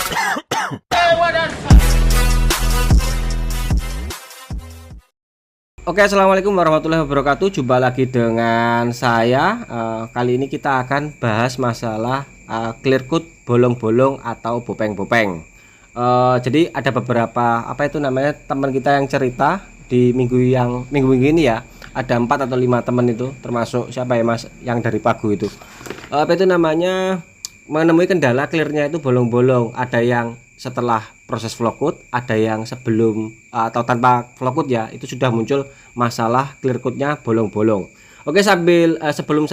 Oke, assalamualaikum warahmatullahi wabarakatuh. Jumpa lagi dengan saya. Kali ini kita akan bahas masalah clear coat bolong-bolong atau bopeng-bopeng. Jadi ada beberapa teman kita yang cerita di minggu ini ya. Ada 4 atau 5 teman itu, termasuk siapa ya Mas yang dari Pagu itu. Menemui kendala clearnya itu bolong-bolong. Ada yang setelah proses flow coat, ada yang sebelum atau tanpa flow coat ya, itu sudah muncul masalah clear coatnya bolong-bolong. Oke, sebelum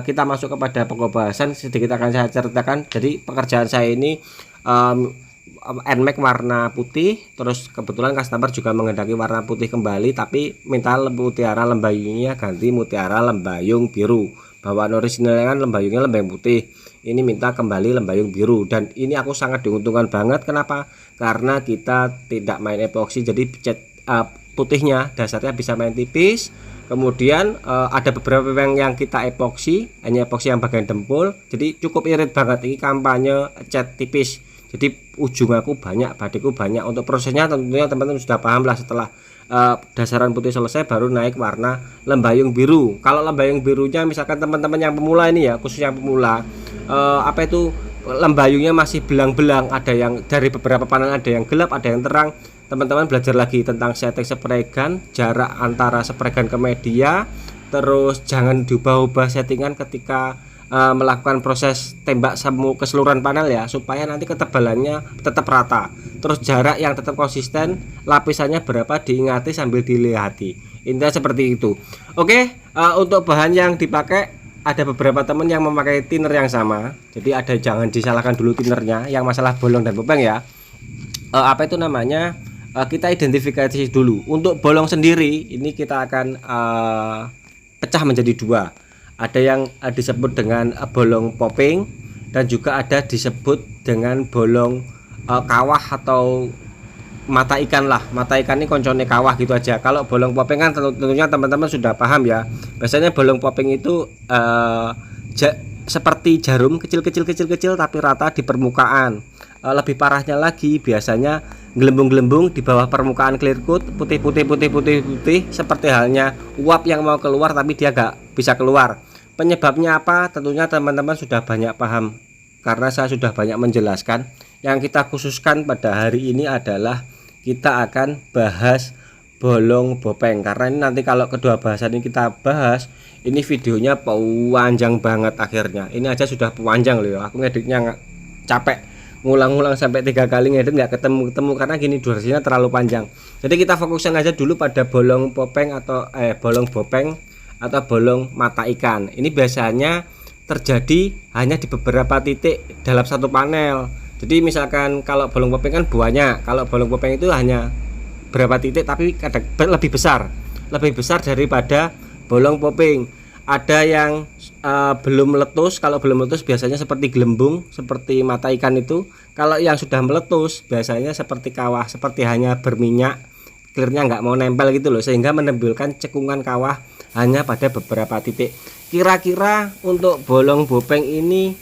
kita masuk kepada pembahasan, sedikit akan saya ceritakan. Jadi pekerjaan saya ini NMAX warna putih, terus kebetulan customer juga menghendaki warna putih kembali, tapi minta mutiara lembayungnya ganti mutiara lembayung biru. Bawaan originalnya kan lembayungnya lembayung putih, ini minta kembali lembayung biru. Dan ini aku sangat diuntungkan banget. Kenapa? Karena kita tidak main epoksi, jadi cat putihnya dasarnya bisa main tipis. Kemudian ada beberapa yang kita epoksi, hanya epoksi yang bagian dempul, jadi cukup irit banget. Ini kampanye cat tipis, jadi ujung aku banyak, badiku banyak. Untuk prosesnya tentunya teman-teman sudah paham lah. Setelah dasaran putih selesai, baru naik warna lembayung biru. Kalau lembayung birunya misalkan teman-teman yang pemula ini ya, khususnya pemula, lembayungnya masih belang-belang, ada yang dari beberapa panel ada yang gelap, ada yang terang. Teman-teman belajar lagi tentang setting spray gun, jarak antara spray gun ke media, terus jangan diubah-ubah settingan ketika melakukan proses tembak keseluruhan panel ya, supaya nanti ketebalannya tetap rata. Terus jarak yang tetap konsisten, lapisannya berapa diingati sambil dilihati. Intinya seperti itu. Oke, untuk bahan yang dipakai ada beberapa teman yang memakai thinner yang sama. Jadi jangan disalahkan dulu thinnernya, yang masalah bolong dan bopeng ya. Kita identifikasi dulu. Untuk bolong sendiri ini kita akan pecah menjadi 2. Ada yang disebut dengan bolong popping, dan juga ada disebut dengan bolong kawah atau mata ikan lah. Mata ikan ini koncone kawah gitu aja. Kalau bolong popping kan tentunya teman-teman sudah paham ya. Biasanya bolong popping itu seperti jarum kecil tapi rata di permukaan. Lebih parahnya lagi biasanya gelembung-gelembung di bawah permukaan clear coat, putih seperti halnya uap yang mau keluar tapi dia gak bisa keluar. Penyebabnya apa? Tentunya teman-teman sudah banyak paham karena saya sudah banyak menjelaskan. Yang kita khususkan pada hari ini adalah kita akan bahas bolong bopeng, karena ini nanti kalau kedua bahasan ini kita bahas, ini videonya panjang banget akhirnya. Ini aja sudah panjang loh, aku ngeditnya capek, ngulang-ngulang sampai 3 kali ngedit nggak ketemu karena gini durasinya terlalu panjang. Jadi kita fokuskan aja dulu pada bolong bopeng atau bolong bopeng atau bolong mata ikan. Ini biasanya terjadi hanya di beberapa titik dalam satu panel. Jadi misalkan kalau bolong bopeng kan banyak, kalau bolong bopeng itu hanya berapa titik tapi kadang lebih besar daripada bolong bopeng. Ada yang belum meletus. Kalau belum meletus biasanya seperti gelembung, seperti mata ikan itu. Kalau yang sudah meletus biasanya seperti kawah, seperti hanya berminyak, clearnya nggak mau nempel gitu loh, sehingga menimbulkan cekungan kawah hanya pada beberapa titik. Kira-kira untuk bolong bopeng ini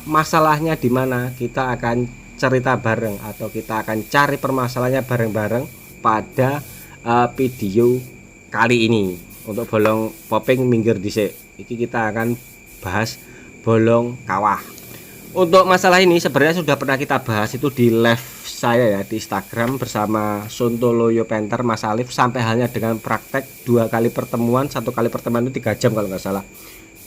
masalahnya di mana? Kita akan cerita bareng atau kita akan cari permasalahannya bareng-bareng pada video kali ini. Untuk bolong popping minggir dhisik. Iki kita akan bahas bolong kawah. Untuk masalah ini sebenarnya sudah pernah kita bahas itu di live saya ya di Instagram bersama Sontoloyo Painter Mas Alif, sampai halnya dengan praktek 2 kali pertemuan, 1 kali pertemuan itu 3 jam kalau nggak salah.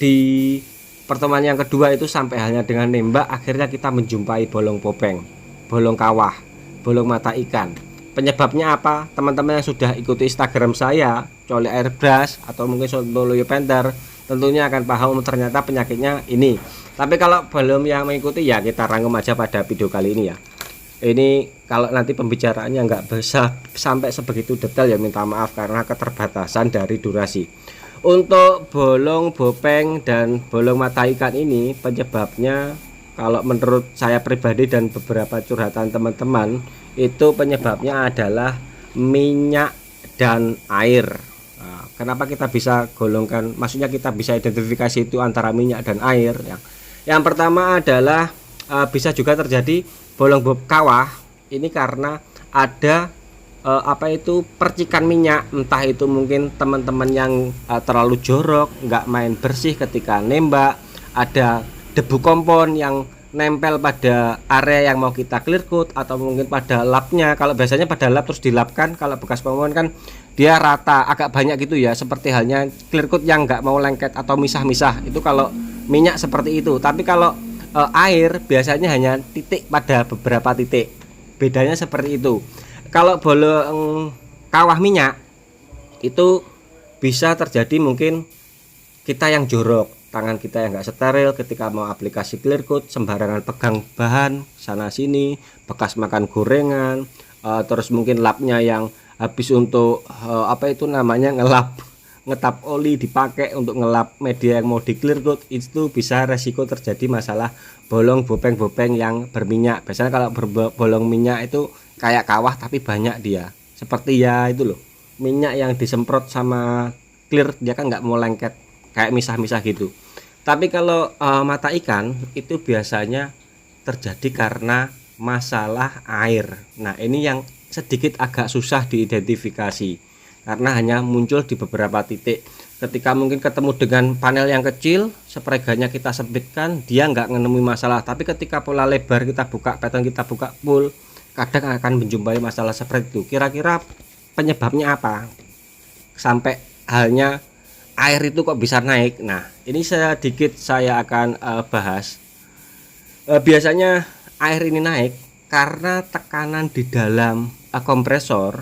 Di pertemuan yang kedua itu sampai halnya dengan nembak, akhirnya kita menjumpai bolong popeng, bolong kawah, bolong mata ikan. Penyebabnya apa? Teman-teman yang sudah ikuti Instagram saya, Coli Airbrush atau mungkin Sontoloyo Painter, tentunya akan paham ternyata penyakitnya ini. Tapi kalau belum yang mengikuti ya kita rangkum aja pada video kali ini ya. Ini kalau nanti pembicaraannya nggak bisa sampai sebegitu detail ya minta maaf karena keterbatasan dari durasi. Untuk bolong bopeng dan bolong mata ikan ini penyebabnya kalau menurut saya pribadi dan beberapa curhatan teman-teman itu penyebabnya adalah minyak dan air. Nah, kenapa kita bisa golongkan, maksudnya kita bisa identifikasi itu antara minyak dan air ya. Yang pertama adalah bisa juga terjadi bolong kawah ini karena ada percikan minyak, entah itu mungkin teman-teman yang terlalu jorok, nggak main bersih ketika nembak, ada debu kompon yang nempel pada area yang mau kita clear coat, atau mungkin pada lapnya. Kalau biasanya pada lap terus dilapkan, kalau bekas kompon kan dia rata agak banyak gitu ya, seperti halnya clear coat yang nggak mau lengket atau misah-misah. Itu kalau minyak seperti itu. Tapi kalau air biasanya hanya titik pada beberapa titik, bedanya seperti itu. Kalau bolong kawah minyak itu bisa terjadi mungkin kita yang jorok, tangan kita yang nggak steril ketika mau aplikasi clear coat, sembarangan pegang bahan sana sini, bekas makan gorengan, terus mungkin lapnya yang habis untuk ngetap oli dipakai untuk ngelap media yang mau di clear coat, itu bisa resiko terjadi masalah bolong bopeng-bopeng yang berminyak. Biasanya kalau bolong minyak itu kayak kawah tapi banyak dia, seperti ya itu loh, minyak yang disemprot sama clear, dia kan nggak mau lengket kayak misah-misah gitu. Tapi kalau mata ikan itu biasanya terjadi karena masalah air. Nah ini yang sedikit agak susah diidentifikasi karena hanya muncul di beberapa titik. Ketika mungkin ketemu dengan panel yang kecil, spray-gunnya kita sempitkan, dia nggak menemui masalah. Tapi ketika pola lebar kita buka, pattern kita buka full, kadang akan menjumpai masalah seperti itu. Kira-kira penyebabnya apa sampai halnya air itu kok bisa naik? Nah ini sedikit saya akan bahas. Biasanya air ini naik karena tekanan di dalam kompresor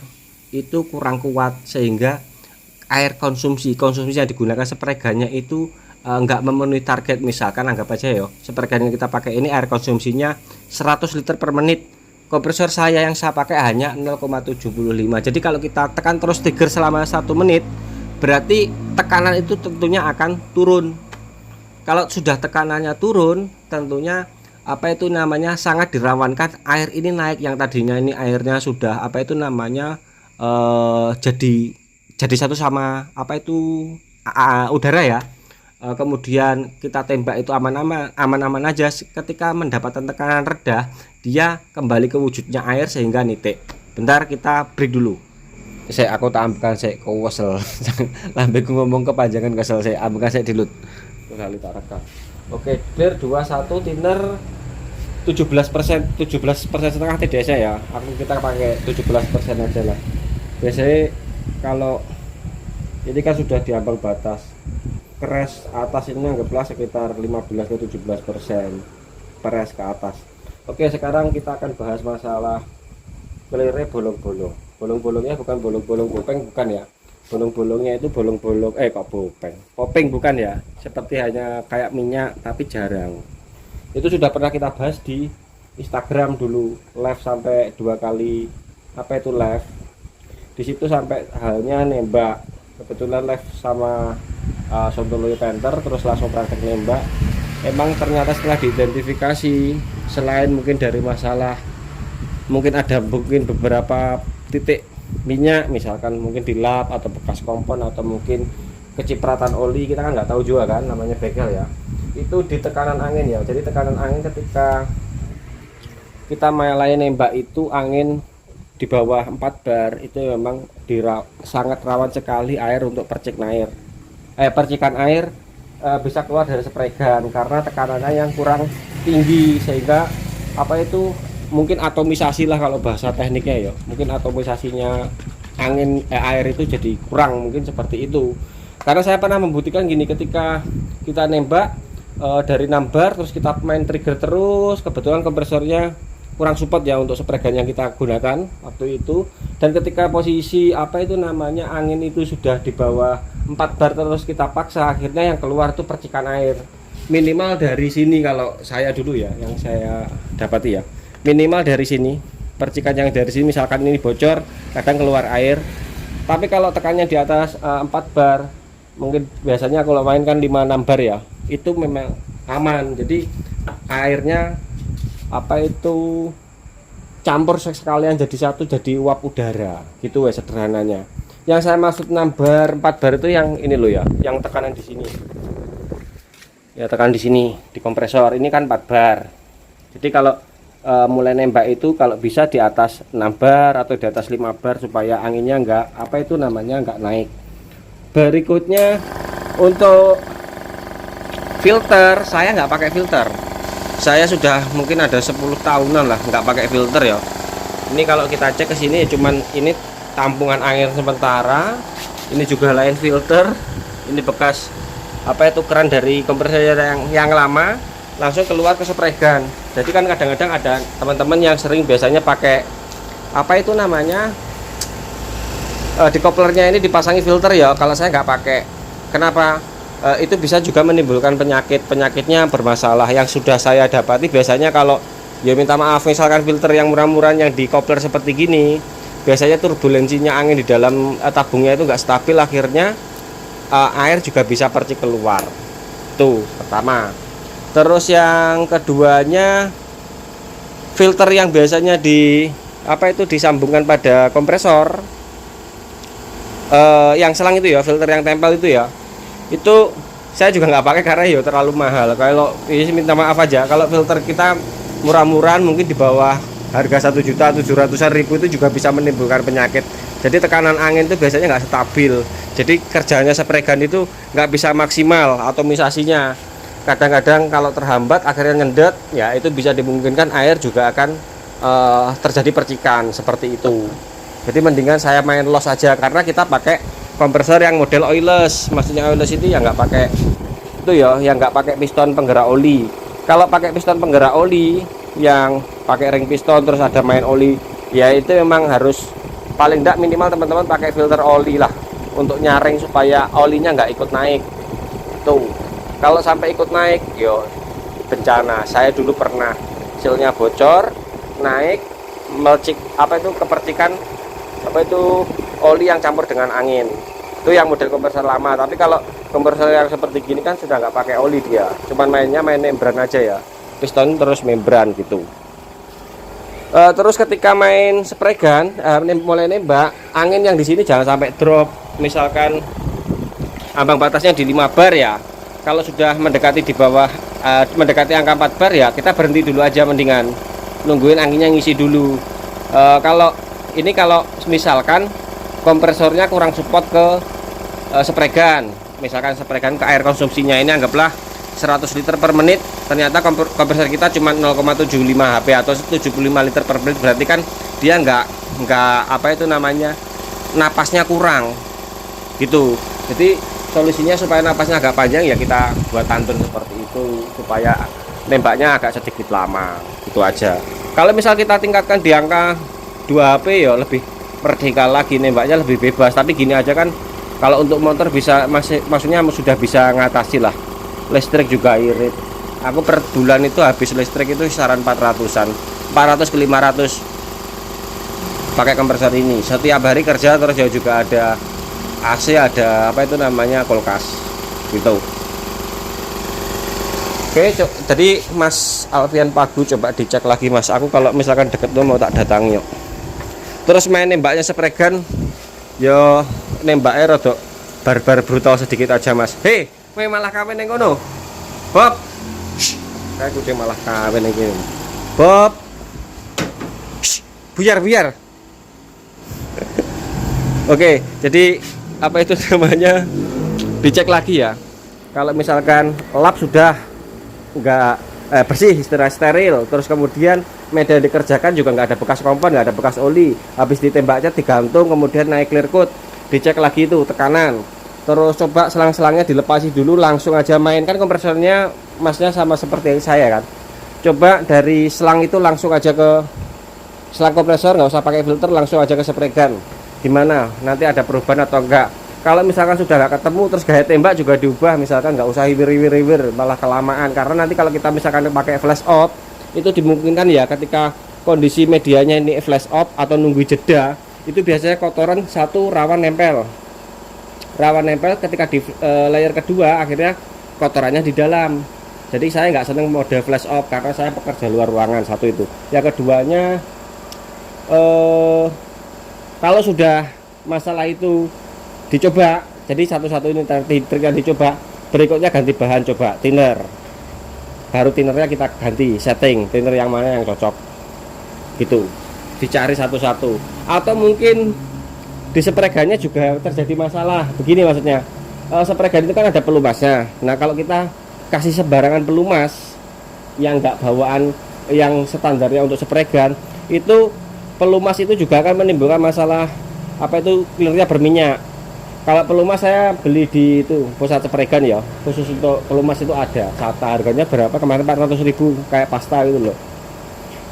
itu kurang kuat, sehingga air konsumsi yang digunakan spray gunnya itu nggak memenuhi target. Misalkan anggap aja ya, spray gun yang kita pakai ini air konsumsinya 100 liter per menit, kompresor saya yang saya pakai hanya 0,75. Jadi kalau kita tekan terus trigger selama 1 menit, berarti tekanan itu tentunya akan turun. Kalau sudah tekanannya turun, tentunya sangat dirawankan air ini naik. Yang tadinya ini airnya sudah jadi satu sama udara ya. Kemudian kita tembak itu aman-aman aja. Ketika mendapatkan tekanan rendah, dia kembali ke wujudnya air sehingga nitik. Bentar kita break dulu. Aku tak ambilkan saya kesel. Lambe ngomong kepanjangan kesel, saya ambilkan saya dilut. Kali tak rekam. Oke, clear 21 thinner 17%, 17% setengah TDS ya. Kita pakai 17% aja lah. Biasanya kalau ini kan sudah di ambang batas, keras atas ini anggaplah sekitar 15 ke 17% peres ke atas. Oke, sekarang kita akan bahas masalah pelire bolong-bolong. Bolong-bolongnya bukan bolong-bolong bopeng, bukan ya. Bolong-bolongnya itu bolong-bolong popeng bukan ya, seperti hanya kayak minyak tapi jarang. Itu sudah pernah kita bahas di Instagram dulu, live sampai 2 kali live. Di situ sampai halnya nembak, kebetulan live sama Sontoloyo Panther, terus langsung praktek nembak. Emang ternyata setelah diidentifikasi, selain mungkin dari masalah, mungkin ada beberapa titik minyak, misalkan mungkin di lap atau bekas kompon, atau mungkin kecipratan oli, kita kan nggak tahu juga kan, namanya begal ya. Itu di tekanan angin ya. Jadi tekanan angin ketika kita mulai nembak itu, angin di bawah 4 bar itu memang sangat rawan sekali air untuk percikan air bisa keluar dari spray gun karena tekanannya yang kurang tinggi, sehingga mungkin atomisasi lah kalau bahasa tekniknya ya, mungkin atomisasinya air itu jadi kurang, mungkin seperti itu. Karena saya pernah membuktikan gini, ketika kita nembak dari 6 bar terus kita main trigger terus, kebetulan kompresornya kurang support ya untuk spray gun yang kita gunakan waktu itu, dan ketika posisi angin itu sudah di bawah 4 bar terus kita paksa, akhirnya yang keluar itu percikan air minimal dari sini. Kalau saya dulu ya, yang saya dapati ya, minimal dari sini, percikan yang dari sini, misalkan ini bocor, kadang keluar air. Tapi kalau tekannya di atas 4 bar, mungkin biasanya kalau main kan 5-6 bar ya, itu memang aman. Jadi airnya campur sekalian jadi satu, jadi uap udara gitu ya sederhananya. Yang saya maksud 6 bar, 4 bar itu yang ini loh ya, yang tekanan di sini ya, tekanan di sini di kompresor ini kan 4 bar. Jadi kalau mulai nembak itu kalau bisa di atas 6 bar atau di atas 5 bar supaya anginnya enggak enggak naik. Berikutnya untuk filter, saya nggak pakai filter. Saya sudah mungkin ada 10 tahunan lah nggak pakai filter ya. Ini kalau kita cek ke sini cuman ini tampungan angin sementara, ini juga lain filter, ini bekas keran dari kompresor yang lama langsung keluar ke spray gun. Jadi kan kadang-kadang ada teman-teman yang sering biasanya pakai di koplernya ini dipasangi filter ya. Kalau saya nggak pakai, kenapa? Itu bisa juga menimbulkan penyakitnya bermasalah. Yang sudah saya dapati biasanya kalau ya minta maaf, misalkan filter yang murah-murah yang di kopler seperti gini, biasanya turbulensinya angin di dalam tabungnya itu nggak stabil, akhirnya air juga bisa percik keluar. Tuh pertama. Terus yang keduanya, filter yang biasanya disambungkan pada kompresor, yang selang itu ya, filter yang tempel itu saya juga nggak pakai karena ya terlalu mahal. Kalau minta maaf aja, kalau filter kita murah-murahan mungkin di bawah harga 1.700.000 itu juga bisa menimbulkan penyakit. Jadi tekanan angin itu biasanya nggak stabil, jadi kerjanya spray gun itu nggak bisa maksimal atomisasinya. Kadang-kadang kalau terhambat akhirnya ngendet, ya itu bisa dimungkinkan air juga akan terjadi percikan seperti itu. Jadi mendingan saya main loss aja, karena kita pakai kompresor yang model oilless. Maksudnya oilless itu ya nggak pakai itu ya, yang nggak pakai piston penggerak oli. Kalau pakai piston penggerak oli yang pakai ring piston terus ada main oli, ya itu memang harus paling tidak minimal teman-teman pakai filter oli lah untuk nyaring supaya olinya nggak ikut naik. Tuh kalau sampai ikut naik, yo bencana. Saya dulu pernah silnya bocor, naik, melcik kepercikan oli yang campur dengan angin. Itu yang model kompresor lama. Tapi kalau kompresor yang seperti gini kan sudah nggak pakai oli, dia cuman main membran aja ya, piston terus membran gitu. Terus ketika main spray gun, mulai nembak, angin yang di sini jangan sampai drop. Misalkan ambang batasnya di 5 bar ya, kalau sudah mendekati di bawah mendekati angka 4 bar ya kita berhenti dulu aja, mendingan nungguin anginnya ngisi dulu. Kalau misalkan kompresornya kurang support ke spray gun, misalkan spray gun ke air konsumsinya ini anggaplah 100 liter per menit, ternyata kompresor kita cuma 0,75 HP atau 75 liter per menit, berarti kan dia nggak napasnya kurang gitu. Jadi solusinya supaya napasnya agak panjang ya kita buat tantun seperti itu supaya nembaknya agak sedikit lama, gitu aja. Kalau misal kita tingkatkan di angka 2 HP ya lebih merdeka lagi, nembaknya lebih bebas. Tapi gini aja kan, kalau untuk motor bisa maksudnya sudah bisa ngatasi lah. Listrik juga irit. Aku per bulan itu habis listrik itu kisaran 400-an, 400 ke 500 pakai kompresor ini. Setiap hari kerja terus ya juga ada AC, ada kulkas gitu. Oke, jadi Mas Alfian Pagu coba dicek lagi Mas. Aku kalau misalkan deket tuh mau tak datangi yuk. Terus main nembaknya spray gun, yo nembaknya rodok barbar brutal sedikit aja Mas. Hei, kowe malah kawin ning kono. Bob. Saya kudu malah kawin iki. Bob. Buyar. Oke, jadi itu namanya dicek lagi ya. Kalau misalkan lap sudah enggak bersih, steril, terus kemudian media dikerjakan juga nggak ada bekas kompon, nggak ada bekas oli, habis ditembaknya digantung, kemudian naik clear coat, dicek lagi itu tekanan, terus coba selang-selangnya dilepasi dulu, langsung aja main. Kan kompresornya Masnya sama seperti saya kan, coba dari selang itu langsung aja ke selang kompresor, nggak usah pakai filter, langsung aja ke spray gun. Gimana nanti ada perubahan atau enggak? Kalau misalkan sudah nggak ketemu, terus gaya tembak juga diubah, misalkan nggak usah hiwir, malah kelamaan. Karena nanti kalau kita misalkan pakai flash off, itu dimungkinkan ya ketika kondisi medianya ini flash off atau nunggu jeda, itu biasanya kotoran satu rawan nempel ketika di layer kedua akhirnya kotorannya di dalam. Jadi saya nggak seneng mode flash off karena saya pekerja luar ruangan, satu itu. Yang keduanya kalau sudah masalah itu dicoba, jadi satu-satu ini triknya dicoba, berikutnya ganti bahan, coba thinner, baru thinnernya kita ganti, setting thinner yang mana yang cocok. gitu, dicari satu-satu. Atau mungkin di spregannya juga terjadi masalah begini, maksudnya spregan itu kan ada pelumasnya. Nah kalau kita kasih sembarangan pelumas yang enggak bawaan yang standarnya untuk spregan, itu pelumas itu juga akan menimbulkan masalah apa itu clearnya berminyak. Kalau pelumas saya beli di itu pusat spregan ya, khusus untuk pelumas itu ada. Kata harganya berapa kemarin, 400.000 kayak pasta gitu loh.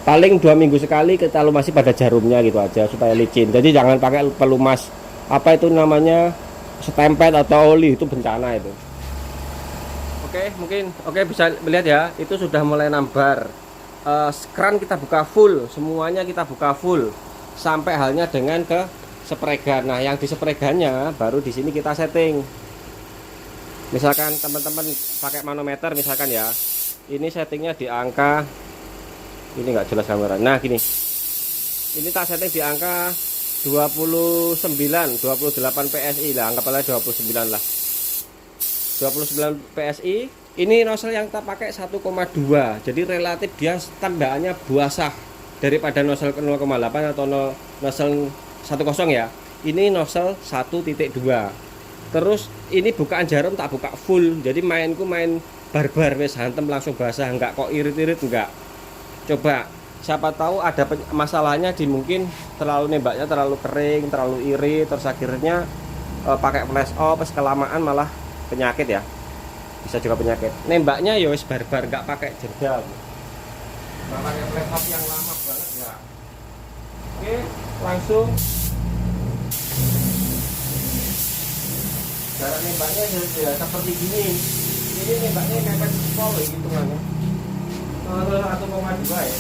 Paling 2 minggu sekali kita lumasi pada jarumnya gitu aja supaya licin. Jadi jangan pakai pelumas apa itu namanya setempet atau oli, itu bencana itu. Oke, bisa melihat ya, itu sudah mulai nambar. Keran kita buka full, semuanya kita buka full sampai halnya dengan ke spregan. Nah, yang di spregannya baru di sini kita setting. Misalkan teman-teman pakai manometer misalkan ya, ini settingnya di angka, ini nggak jelas kamera. Nah gini, ini tak setting di angka 28 PSI lah, anggaplah 29 lah, 29 PSI. Ini nozzle yang kita pakai 1,2, jadi relatif dia tandaannya basah daripada nozzle 0,8 atau nozzle 10 ya. Ini nozzle 1.2. Terus ini bukaan jarum tak buka full, jadi mainku main barbar wes hantem langsung basah, enggak kok irit-irit enggak. Coba, siapa tahu ada masalahnya di mungkin terlalu nembaknya terlalu kering, terlalu irit, terus akhirnya pakai flash off kelamaan malah penyakit ya. Bisa juga penyakit. Nembaknya ya wis barbar, enggak pakai jeda. Enggak pakai flash off yang lama banget ya. Oke, langsung jarak nembaknya ya seperti gini. Ini nembaknya mepet pol hitungannya. 1,2 ya.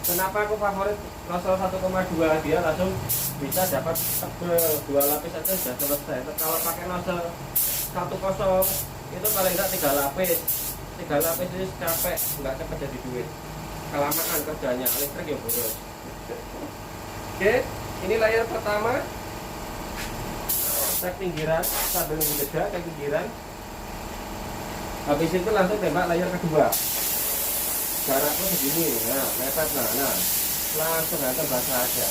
Kenapa aku favorit nozzle 1,2? Dia langsung bisa dapat tebel 2 lapis aja sudah selesai. Kalau pakai nozzle 10 itu paling enggak 3 lapis. 3 lapis itu capek, enggak cepet jadi duit. Kelamaan kerjanya, listrik ya boros. Oke, ini layer pertama. Cek pinggiran sambil nunggu jeda, cek pinggiran. Habis itu langsung tembak layer kedua. Jaraknya segini, nah mepet, nah langsung hantam basah aja.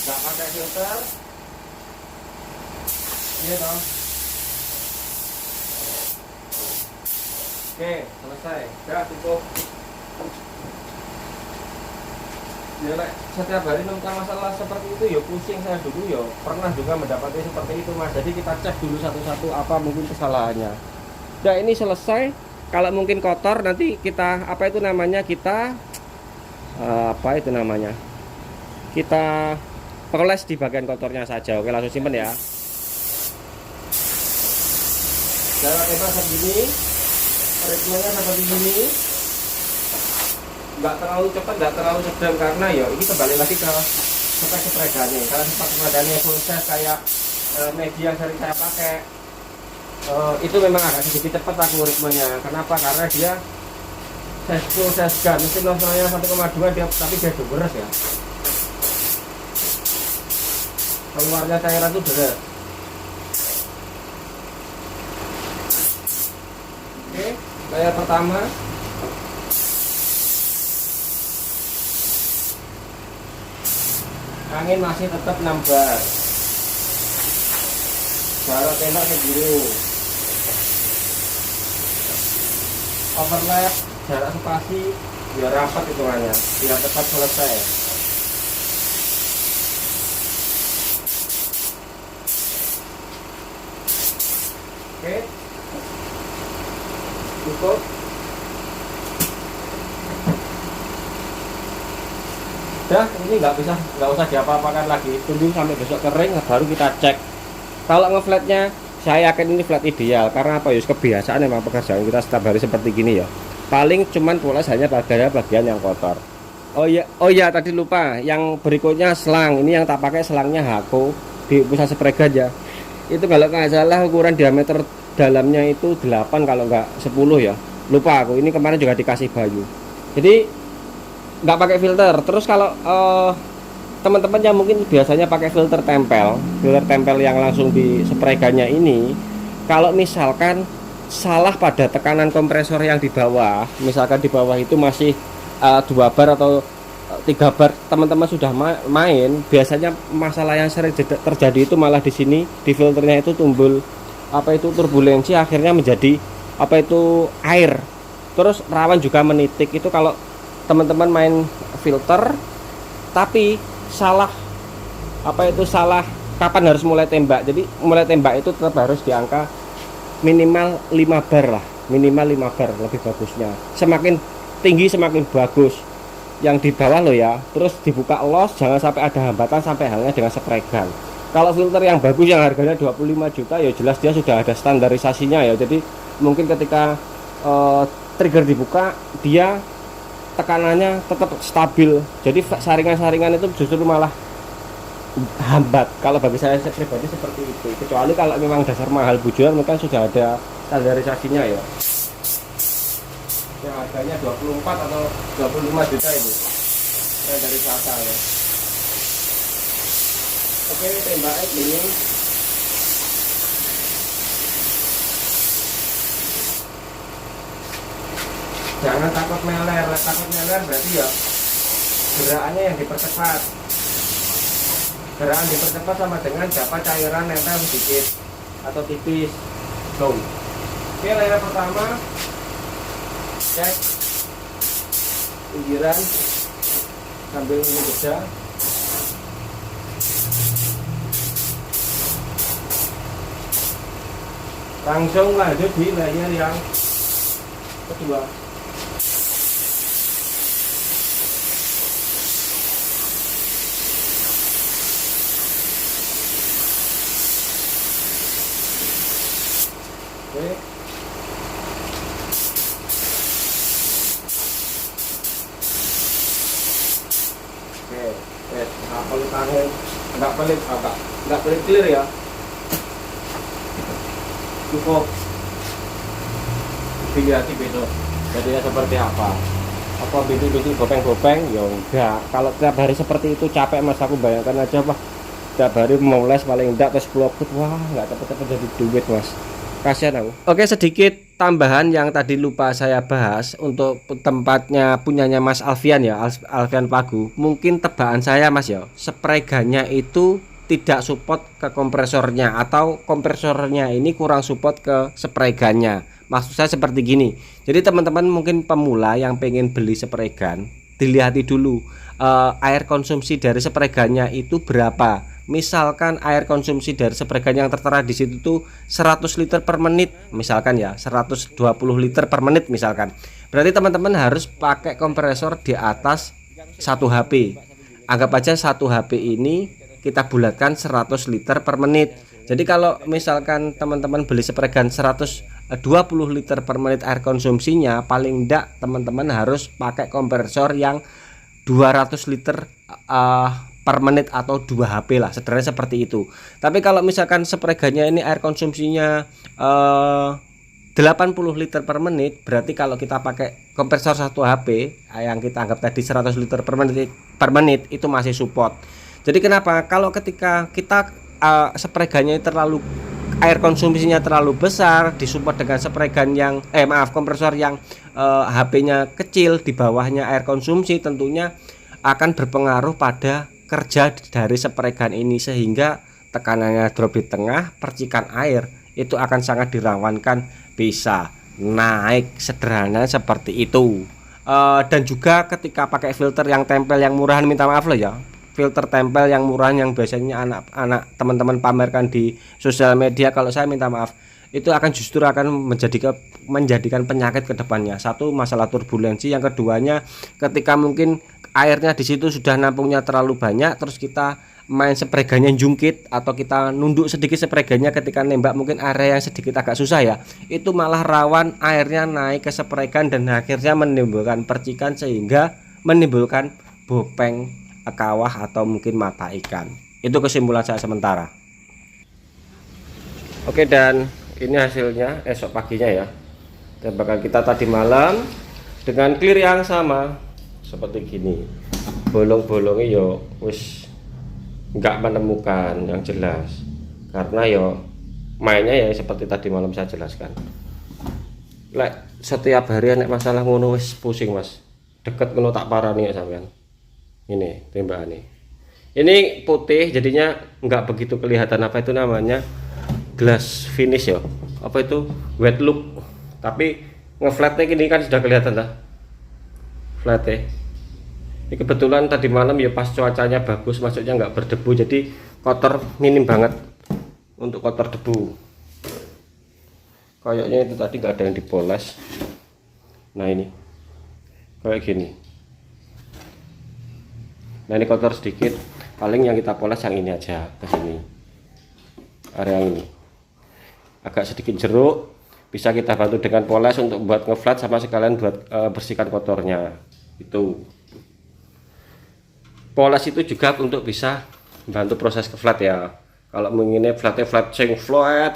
Nggak pakai filter. Ini toh. Oke, selesai. Udah cukup. Ya, setiap hari tentang masalah seperti itu ya pusing saya dulu ya. Pernah juga mendapati seperti itu Mas. Jadi kita cek dulu satu-satu apa mungkin kesalahannya. Nah ini selesai. Kalau mungkin kotor nanti kita apa itu namanya kita kita poles di bagian kotornya saja. Oke, langsung simpen ya. Jarak tembak segini, ritmenya seperti ini. Nggak terlalu cepat, nggak terlalu sedang, karena ya ini kembali lagi ke spek spregannya. Karena spek spregannya full size kayak media yang sering saya pakai, itu memang agak sedikit cepat algoritmanya. Kenapa? Karena dia size gun, mesin nozzle-nya 1,2 dia, tapi dia deres ya. Keluarnya cairan itu deres. Oke, layer pertama. Angin masih tetap nambar. Jarak tembak segini. Overlap, jarak spasi biar rapat hitungannya, biar cepat selesai. Oke, cukup. Udah, ini nggak usah diapa-apakan lagi. Tunggu sampai besok kering baru kita cek. Kalau ngeflatnya saya yakin ini flat ideal, karena apa ya, kebiasaan memang pekerjaan kita setiap hari seperti gini ya. Paling cuman poles hanya pada bagian yang kotor. Oh ya tadi lupa, yang berikutnya selang. Ini yang tak pakai selangnya Hako di pusat spregan ya. Itu kalau nggak salah ukuran diameter dalamnya itu 8 kalau nggak 10 ya. Lupa aku, ini kemarin juga dikasih Bayu. Jadi nggak pakai filter. Terus kalau teman-teman yang mungkin biasanya pakai filter tempel yang langsung di spregannya ini, kalau misalkan salah pada tekanan kompresor yang di bawah, misalkan di bawah itu masih 2 bar atau 3 bar, teman-teman sudah main, biasanya masalah yang sering terjadi itu malah di sini di filternya itu timbul turbulensi, akhirnya menjadi air, terus rawan juga menitik. Itu kalau teman-teman main filter tapi salah salah kapan harus mulai tembak. Jadi mulai tembak itu tetap harus di angka minimal 5 bar lah, minimal 5 bar lebih bagusnya. Semakin tinggi semakin bagus. Yang di bawah loh ya, terus dibuka los, jangan sampai ada hambatan sampai halnya dengan spray gun. Kalau filter yang bagus yang harganya 25 juta ya jelas dia sudah ada standarisasinya ya. Jadi mungkin ketika trigger dibuka, dia tekanannya tetap stabil. Jadi saringan-saringan itu justru malah hambat. Kalau bagi saya pribadi seperti itu. Kecuali kalau memang dasar mahal bujuan, mungkin sudah ada standarisasinya ya. Yang harganya 24 atau 25 juta itu dari Sasa ya. Oke, tembaknya gini. Jangan takut meler berarti ya gerakannya yang dipercepat. Gerakan dipercepat sama dengan dapat cairan nempel sedikit atau tipis. Tuh. Oke, layer pertama cek pinggiran sambil menjeda. Langsung lanjut di layer yang kedua. Oke. Nggak pelit clear ya, cukup dilihat besok jadinya seperti apa bintik-bintik gopeng-gopeng ya enggak. Kalau tiap hari seperti itu capek mas, aku bayangkan aja Pak, tiap hari mau les paling enggak terus 10 foot, wah nggak cepet-cepet jadi duit mas, kasihan aku. Oke, sedikit tambahan yang tadi lupa saya bahas untuk tempatnya punyanya Mas Alfian ya, Alfian Pagu. Mungkin tebakan saya mas ya, spray gunnya itu tidak support ke kompresornya, atau kompresornya ini kurang support ke spray gunnya. Maksud saya seperti gini, jadi teman-teman mungkin pemula yang pengen beli spray gun, dilihati dulu air konsumsi dari spray gunnya itu berapa. Misalkan air konsumsi dari spray gun yang tertera di situ tuh 100 liter per menit, misalkan ya 120 liter per menit misalkan. Berarti teman-teman harus pakai kompresor di atas 1 HP. Anggap aja 1 HP ini kita bulatkan 100 liter per menit. Jadi kalau misalkan teman-teman beli spray gun 120 liter per menit air konsumsinya, paling enggak teman-teman harus pakai kompresor yang 200 liter per menit atau 2 HP lah, sederhana seperti itu. Tapi kalau misalkan spray gunnya ini air konsumsinya 80 liter per menit, berarti kalau kita pakai kompresor 1 HP yang kita anggap tadi 100 liter per menit itu masih support. Jadi kenapa? Kalau ketika kita spray gunnya terlalu air konsumsinya terlalu besar, disupport dengan spray gun yang kompresor yang HP-nya kecil, di bawahnya air konsumsi, tentunya akan berpengaruh pada kerja dari spray gun ini, sehingga tekanannya drop di tengah, percikan air itu akan sangat dirawankan bisa naik, sederhana seperti itu. Dan juga ketika pakai filter yang tempel yang murahan, minta maaf loh ya, filter tempel yang murah yang biasanya anak-anak teman-teman pamerkan di sosial media, kalau saya minta maaf, itu akan justru akan menjadikan penyakit ke depannya. Satu, masalah turbulensi, yang keduanya ketika mungkin airnya di situ sudah nampungnya terlalu banyak, terus kita main spray gunnya jungkit atau kita nunduk sedikit spray gunnya ketika nembak, mungkin area yang sedikit agak susah ya, itu malah rawan airnya naik ke spray gun dan akhirnya menimbulkan percikan sehingga menimbulkan bopeng kawah atau mungkin mata ikan. Itu kesimpulan saya sementara. Oke, dan ini hasilnya esok paginya ya, tembakan kita tadi malam dengan clear yang sama seperti gini. Bolong-bolongnya yo wis nggak menemukan yang jelas, karena yo mainnya ya seperti tadi malam saya jelaskan. Lek setiap hari nek masalah ngono wis pusing Mas. Deket ngono tak parani ya sampean. Ini tembakan ini putih jadinya nggak begitu kelihatan apa itu namanya glass finish ya. Apa itu wet look. Tapi ngeflatnya ini kan sudah kelihatan lah. Flat ya. Ini kebetulan tadi malam ya pas cuacanya bagus, maksudnya nggak berdebu, jadi kotor minim banget untuk kotor debu. Kayaknya itu tadi nggak ada yang dipoles. Nah ini kayak gini. Nah ini kotor sedikit, paling yang kita poles yang ini aja, ke sini area yang ini agak sedikit jeruk, bisa kita bantu dengan poles untuk buat ngeflat sama sekalian buat bersihkan kotornya. Itu poles itu juga untuk bisa bantu proses ngeflat ya. Kalau menginginnya flatnya flat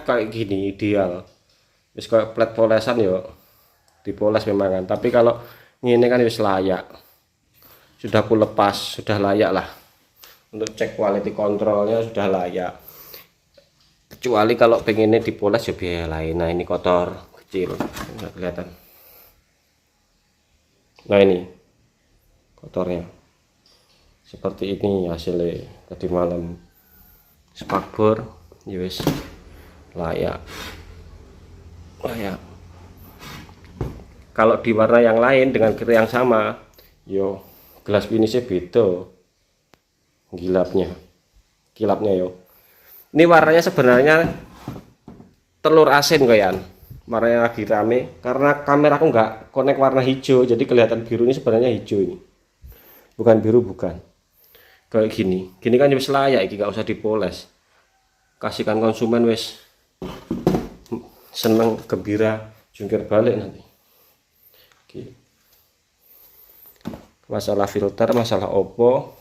kayak gini ideal. Wis kayak plat polesan yo dipoles memang kan, tapi kalau ini kan wis layak, sudah aku lepas, sudah layak lah untuk cek quality controlnya, sudah layak. Kecuali kalau pengennya dipoles ya biaya lain. Nah ini kotor kecil nggak kelihatan. Nah ini kotornya seperti ini hasilnya tadi malam. Spakbor ya wis layak. Ya. Kalau di warna yang lain dengan kit yang sama, yo gelas finishnya beda, kilapnya yo. Ini warnanya sebenarnya telur asin kayak, warnanya lagi rame karena kameraku nggak connect warna hijau, jadi kelihatan biru. Ini sebenarnya hijau ini, bukan biru, bukan. Kayak gini kan wis layak, ini nggak usah dipoles. Kasihkan konsumen wis seneng, gembira, jungkir balik nanti. Oke. Masalah filter, masalah Oppo,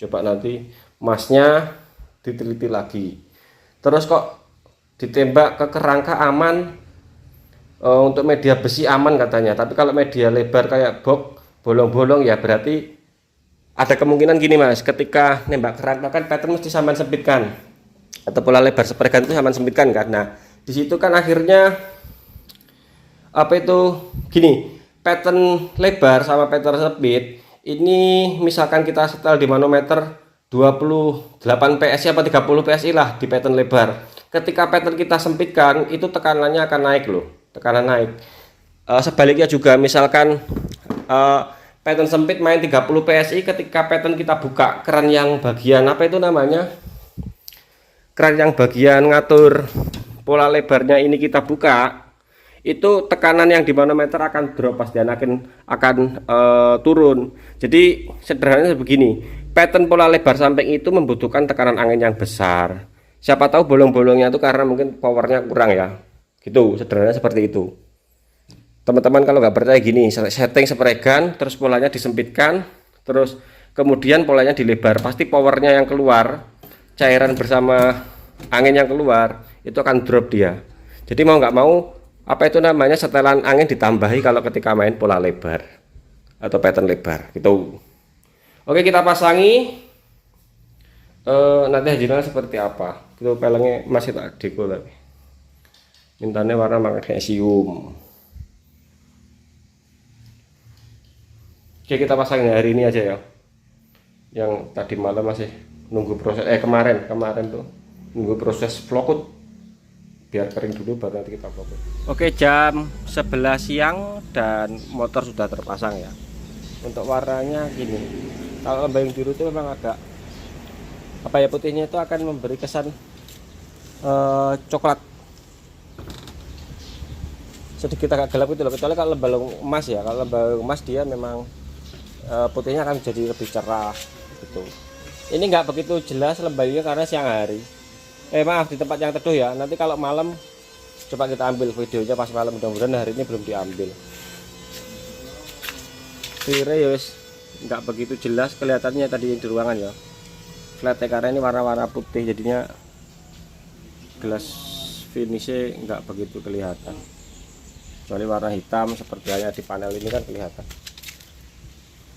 coba nanti masnya diteliti lagi. Terus kok ditembak ke kerangka aman, untuk media besi aman katanya, tapi kalau media lebar kayak box bolong-bolong ya berarti ada kemungkinan gini Mas, ketika nembak kerangka kan pattern mesti sampean sempitkan, atau pola lebar sepergan itu sampean sempitkan kan. Nah di situ kan akhirnya apa itu gini, pattern lebar sama pattern sempit ini misalkan kita setel di manometer 28 PSI apa 30 PSI lah di pattern lebar. Ketika pattern kita sempitkan itu tekanannya akan naik loh, tekanan naik. Sebaliknya juga misalkan pattern sempit main 30 PSI, ketika pattern kita buka keran yang bagian apa itu namanya, keran yang bagian ngatur pola lebarnya ini kita buka, itu tekanan yang di manometer akan drop, pasti akan turun. Jadi sederhananya begini, pattern pola lebar samping itu membutuhkan tekanan angin yang besar. Siapa tahu bolong-bolongnya itu karena mungkin powernya kurang ya, gitu sederhananya seperti itu. Teman-teman kalau nggak percaya gini, setting spregan terus polanya disempitkan, terus kemudian polanya dilebar, pasti powernya yang keluar, cairan bersama angin yang keluar itu akan drop dia. Jadi mau nggak mau apa itu namanya, setelan angin ditambahi kalau ketika main pola lebar atau pattern lebar gitu. Oke, kita pasangi. Nanti hasilnya seperti apa itu, pelengnya masih tak deko tapi mintanya warna magnesium. Oke, kita pasangin hari ini aja ya, yang tadi malam masih nunggu proses kemarin tuh nunggu proses flokut biar kering dulu baru nanti kita flokut. Oke, jam 11 siang dan motor sudah terpasang ya. Untuk warnanya gini, kalau lembayung biru itu memang agak apa ya, putihnya itu akan memberi kesan coklat sedikit agak gelap gitu loh, kecuali kalau lembayung emas ya. Kalau lembayung emas dia memang putihnya akan jadi lebih cerah gitu. Ini nggak begitu jelas lembayungnya karena siang hari, maaf di tempat yang teduh ya. Nanti kalau malam coba kita ambil videonya pas malam, mudah-mudahan hari ini belum diambil. Serius nggak begitu jelas kelihatannya tadi di ruangan ya, flat karena ini warna-warna putih jadinya gelas finishnya nggak begitu kelihatan, kecuali warna hitam seperti halnya di panel ini kan kelihatan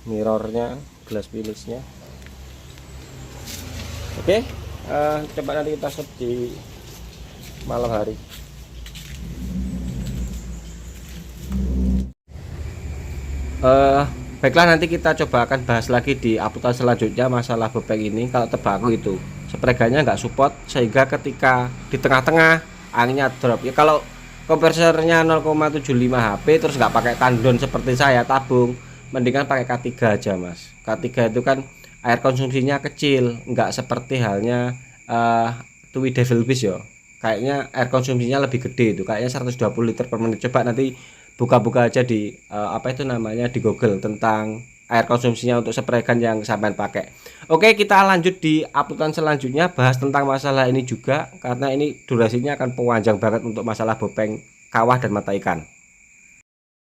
mirrornya, gelas finishnya. Oke, coba nanti kita shoot di malam hari. eh Baiklah, nanti kita coba akan bahas lagi di uploadan selanjutnya masalah bebek ini. Kalau tebak aku itu spreganya nggak support, sehingga ketika di tengah-tengah anginnya drop ya. Kalau kompresornya 0,75 HP terus nggak pakai tandon seperti saya tabung, mendingan pakai K3 aja mas. K3 itu kan air konsumsinya kecil, nggak seperti halnya Tui Devil Beast ya. Kayaknya air konsumsinya lebih gede, itu kayaknya 120 liter per menit. Coba nanti buka-buka aja di apa itu namanya, di Google, tentang air konsumsinya untuk spray gun yang sampean pakai. Oke, kita lanjut di uploadan selanjutnya bahas tentang masalah ini juga, karena ini durasinya akan panjang banget untuk masalah bopeng kawah dan mata ikan.